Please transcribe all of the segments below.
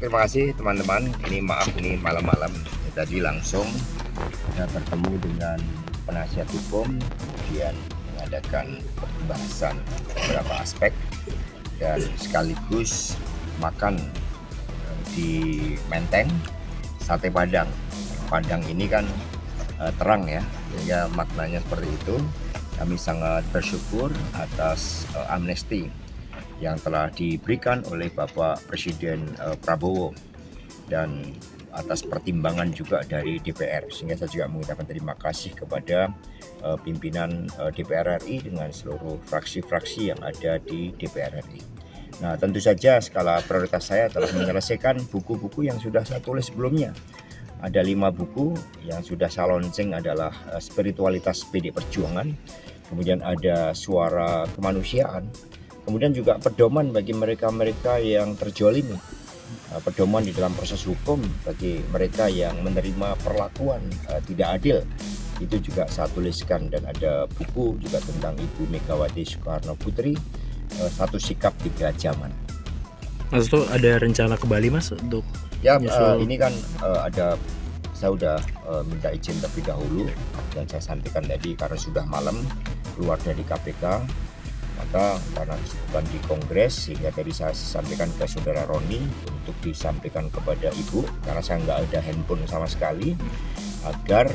terima kasih teman-teman. Ini maaf, ini malam-malam. Tadi langsung saya bertemu dengan penasihat hukum, kemudian mengadakan pembahasan beberapa aspek dan sekaligus makan di Menteng sate Padang. Padang ini kan terang ya, sehingga maknanya seperti itu. Kami sangat bersyukur atas amnesti yang telah diberikan oleh Bapak Presiden Prabowo dan atas pertimbangan juga dari DPR, sehingga saya juga mengucapkan terima kasih kepada pimpinan DPR RI dengan seluruh fraksi-fraksi yang ada di DPR RI. Nah, tentu saja skala prioritas saya telah menyelesaikan buku-buku yang sudah saya tulis sebelumnya. Ada 5 buku yang sudah saya launching, adalah Spiritualitas PD Perjuangan, kemudian ada Suara Kemanusiaan, kemudian juga pedoman bagi mereka-mereka yang terjolimi, pedoman di dalam proses hukum bagi mereka yang menerima perlakuan tidak adil, itu juga saya tuliskan. Dan ada buku juga tentang Ibu Megawati Soekarno Putri, Satu Sikap 3 Zaman. Mas itu ada rencana ke Bali Mas untuk ya ini kan saya udah minta izin terlebih dahulu, dan saya sampaikan tadi karena sudah malam keluar dari KPK, maka karena disebutkan di Kongres, sehingga tadi saya sampaikan ke saudara Roni untuk disampaikan kepada Ibu, karena saya nggak ada handphone sama sekali, agar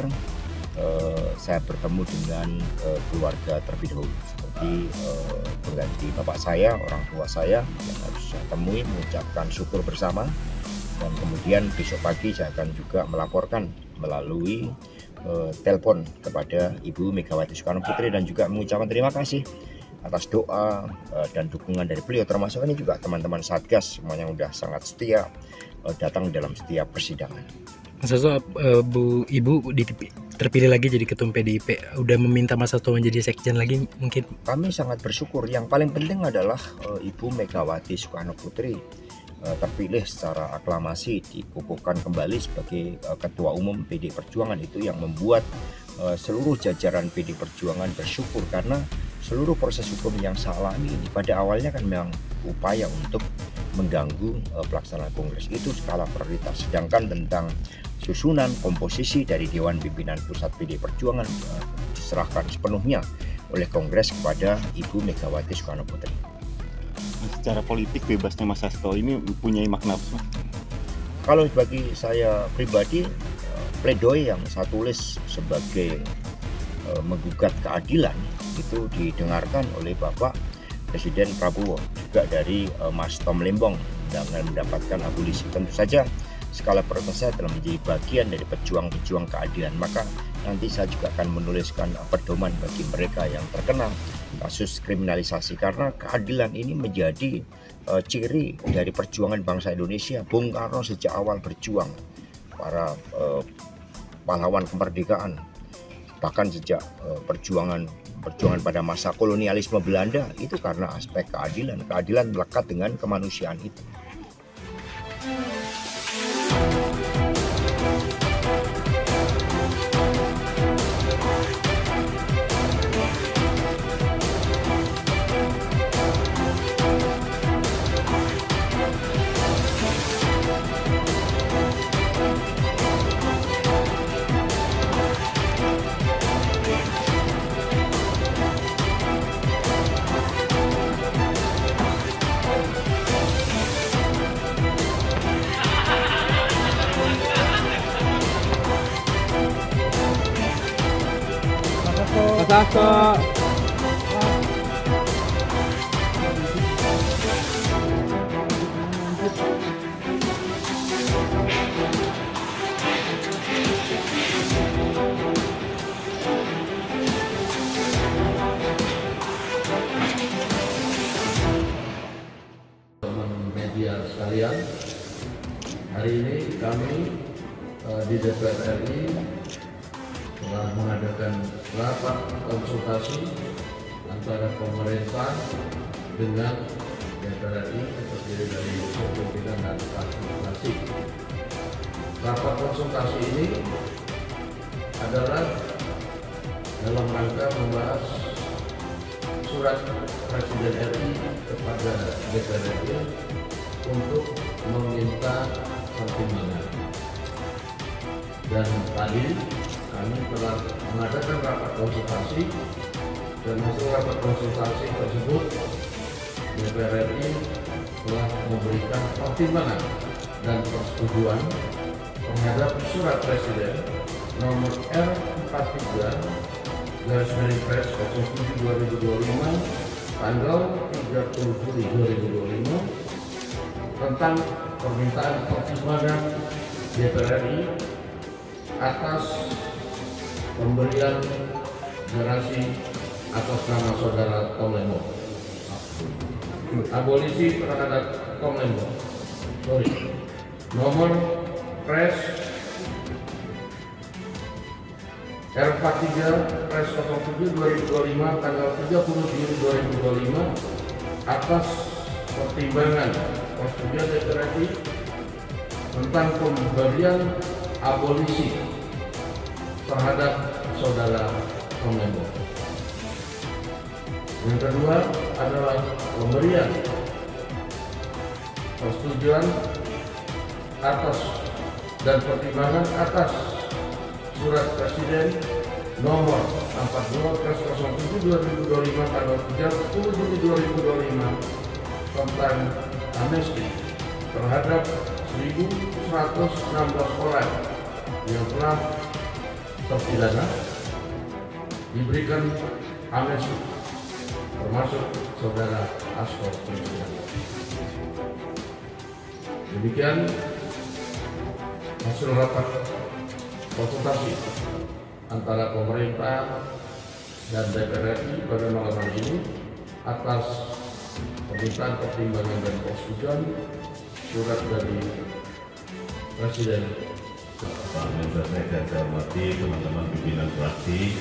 saya bertemu dengan keluarga terlebih dahulu, seperti pengganti bapak saya, orang tua saya yang harus saya temui, mengucapkan syukur bersama, dan kemudian besok pagi saya akan juga melaporkan melalui telepon kepada Ibu Megawati Soekarno Putri, dan juga mengucapkan terima kasih atas doa dan dukungan dari beliau, termasuk ini juga teman-teman Satgas semuanya udah sangat setia datang dalam setiap persidangan. Mas Hasto, Ibu terpilih lagi jadi ketum PDIP, udah meminta Mas Hasto menjadi sekjen lagi mungkin? Kami sangat bersyukur. Yang paling penting adalah Ibu Megawati Soekarno Putri terpilih secara aklamasi, dikukuhkan kembali sebagai Ketua Umum PD Perjuangan. Itu yang membuat seluruh jajaran PD Perjuangan bersyukur, karena seluruh proses hukum yang saya alami ini pada awalnya kan memang upaya untuk mengganggu pelaksanaan Kongres, itu skala prioritas. Sedangkan tentang susunan komposisi dari Dewan Pimpinan Pusat PD Perjuangan diserahkan sepenuhnya oleh Kongres kepada Ibu Megawati Soekarno Putri. Secara politik bebasnya Mas Hasto ini mempunyai makna apa? Kalau bagi saya pribadi, pledoi yang saya tulis sebagai menggugat keadilan itu didengarkan oleh Bapak Presiden Prabowo, juga dari Mas Tom Lembong dengan mendapatkan abolisi. Tentu saja skala prioritas saya telah menjadi bagian dari pejuang-pejuang keadilan, maka nanti saya juga akan menuliskan pedoman bagi mereka yang terkena kasus kriminalisasi, karena keadilan ini menjadi ciri dari perjuangan bangsa Indonesia. Bung Karno sejak awal berjuang, para pahlawan kemerdekaan, bahkan sejak perjuangan pada masa kolonialisme Belanda, itu karena aspek keadilan. Keadilan melekat dengan kemanusiaan itu. Mas Hasto. Media sekalian, hari ini kami di DPR RI telah mengadakan rapat konsultasi antara pemerintah dengan DPR RI yang terdiri dari pimpinan dan fraksi. Rapat konsultasi ini adalah dalam rangka membahas surat Presiden RI kepada DPR RI untuk meminta pertimbangan. Dan tadi kami telah mengadakan rapat konsultasi, dan hasil rapat konsultasi tersebut DPR RI telah memberikan pertimbangan dan persetujuan terhadap surat Presiden nomor R43/Pres 07/2025 tanggal 30 Juli 2025 tentang permintaan pertimbangan DPR RI atas pemberian gerasi atas nama saudara Tom Lembong, abolisi terhadap Tom Lembong, nomor Pres R43/Pres 07/2025 tanggal 30 Juli 2025 atas pertimbangan persetujuan DPR RI tentang pemberian abolisi terhadap saudara Tom Lembong. Yang kedua adalah pemberian persetujuan atas dan pertimbangan atas surat Presiden nomor 42/Pres 07/2025 tanggal 30 Juli 2025 tentang amnesti terhadap 1.116 orang yang telah terpidana diberikan amnesti, termasuk saudara Asko Presiden. Demikian hasil rapat konsultasi antara pemerintah dan DPR RI pada malam hari ini atas permintaan pertimbangan dan persetujuan surat dari Presiden. Pak Mensesnek dan saya hormati teman-teman pimpinan fraksi,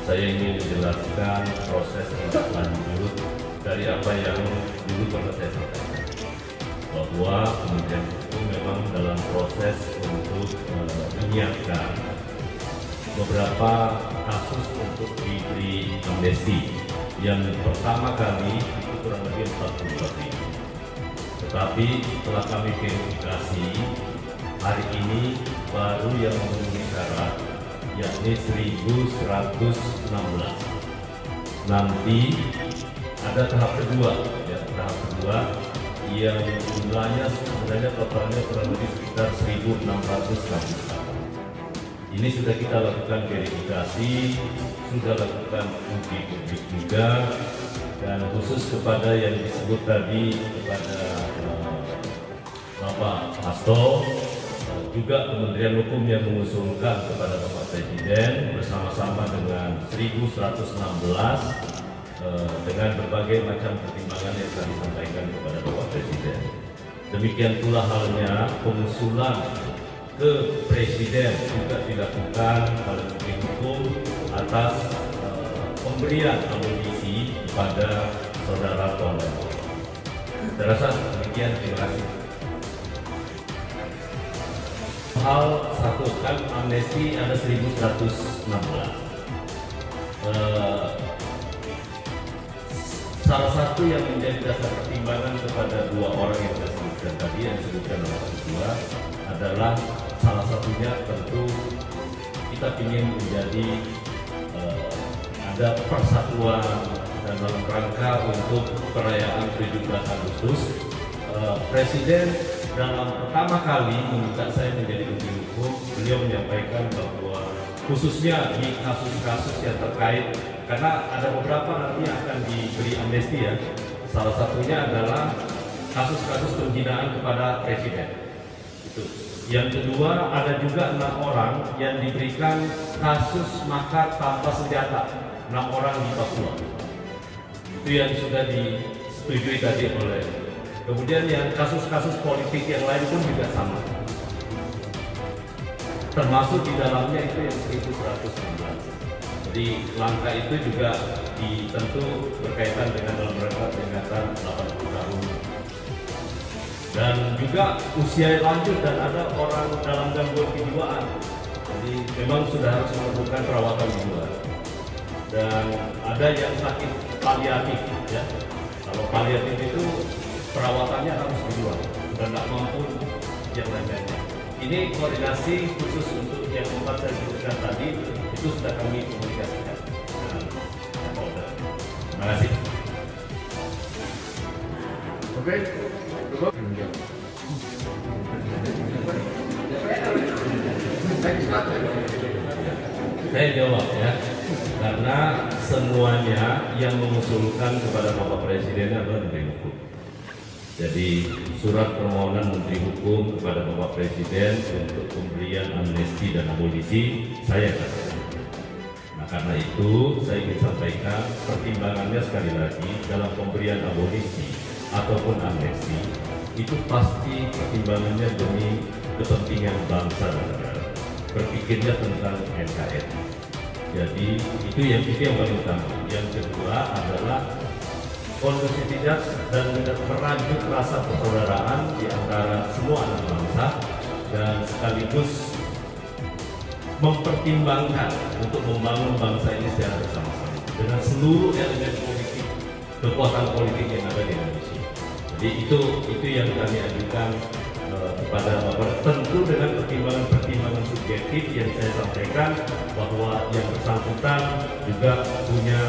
saya ingin menjelaskan proses tindak lanjut dari apa yang dulu pernah saya sampaikan, bahwa Kementerian Hukum memang dalam proses untuk menyiapkan beberapa kasus untuk diberi amnesti. Yang pertama kali itu kurang lebih 44.000. Tetapi setelah kami verifikasi, hari ini baru yang memenuhi syarat, yakni 1.116. Nanti ada tahap kedua, ya, tahap kedua yang jumlahnya sebenarnya totalnya kurang lebih sekitar 1.668. Ini sudah kita lakukan verifikasi, sudah lakukan uji publik juga, dan khusus kepada yang disebut tadi kepada Bapak Hasto, juga Kementerian Hukum yang mengusulkan kepada Bapak Presiden bersama-sama dengan 1.116 dengan berbagai macam pertimbangan yang kami sampaikan kepada Bapak Presiden. Demikian pula halnya pengusulan ke Presiden juga dilakukan oleh Menteri Hukum atas pemberian amunisi kepada saudara Tom Lembong. Saya rasa demikian, terima kasih. Hal satu, kan amnesti ada 1.116. Salah satu yang menjadi dasar pertimbangan kepada dua orang yang saya sebutkan tadi, yang disebutkan oleh Pak Ketua, adalah salah satunya tentu kita ingin menjadi ada persatuan dan dalam rangka untuk perayaan 17 Agustus. Presiden dalam pertama kali meminta saya menjadi menteri hukum, beliau menyampaikan bahwa khususnya di kasus-kasus yang terkait, karena ada beberapa nanti akan diberi amnesti ya, salah satunya adalah kasus-kasus penghinaan kepada presiden. Itu. Yang kedua, ada juga 6 orang yang diberikan kasus makar tanpa senjata, 6 orang di Papua. Itu yang sudah disetujui tadi oleh. Kemudian yang kasus-kasus politik yang lain pun juga sama. Termasuk di dalamnya itu yang 1.116. Jadi langkah itu juga tentu berkaitan dengan dalam rangka peringatan 80 tahun. Dan juga usia lanjut dan ada orang dalam gangguan kejiwaan. Jadi memang sudah harus melakukan perawatan jiwa. Dan ada yang sakit paliatif ya. Kalau paliatif itu perawatannya harus di luar, sudah nggak mampu yang lain-lainnya. Ini koordinasi khusus untuk yang 4 saya sebutkan tadi itu sudah kami komunikasikan dengan Kapolda. Terima kasih. Oke, cukup. Saya jawab ya, karena semuanya yang mengusulkan kepada Bapak Presiden adalah Menteri Hukum. Jadi surat permohonan Menteri Hukum kepada Bapak Presiden untuk pemberian amnesti dan abolisi saya katakan. Nah karena itu saya ingin sampaikan pertimbangannya sekali lagi dalam pemberian abolisi ataupun amnesti itu pasti pertimbangannya demi kepentingan bangsa dan negara. Berpikirnya tentang NKRI. Jadi itu yang paling utama. Yang kedua adalah kondusivitas dan merajut rasa persaudaraan di antara semua anak bangsa dan sekaligus mempertimbangkan untuk membangun bangsa ini secara bersama-sama dengan seluruh elemen politik, kekuatan politik yang ada di Indonesia. Jadi itu yang kami ajukan kepada Bapak, tentu dengan pertimbangan-pertimbangan subjektif yang saya sampaikan bahwa yang bersangkutan juga punya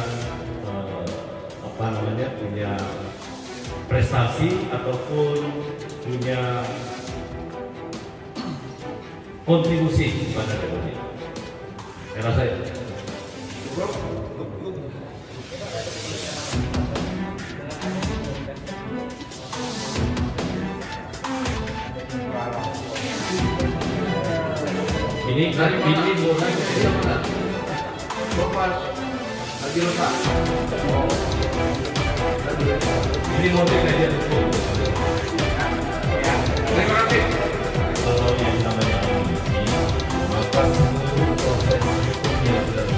punya prestasi ataupun punya kontribusi kepada Republik. Saya rasa itu. Ini mulai dari mana? Bapak lagi lepas. Ini motif kajian hukum. Kalau yang namanya amunisi, maka seluruh proses hukum yang sudah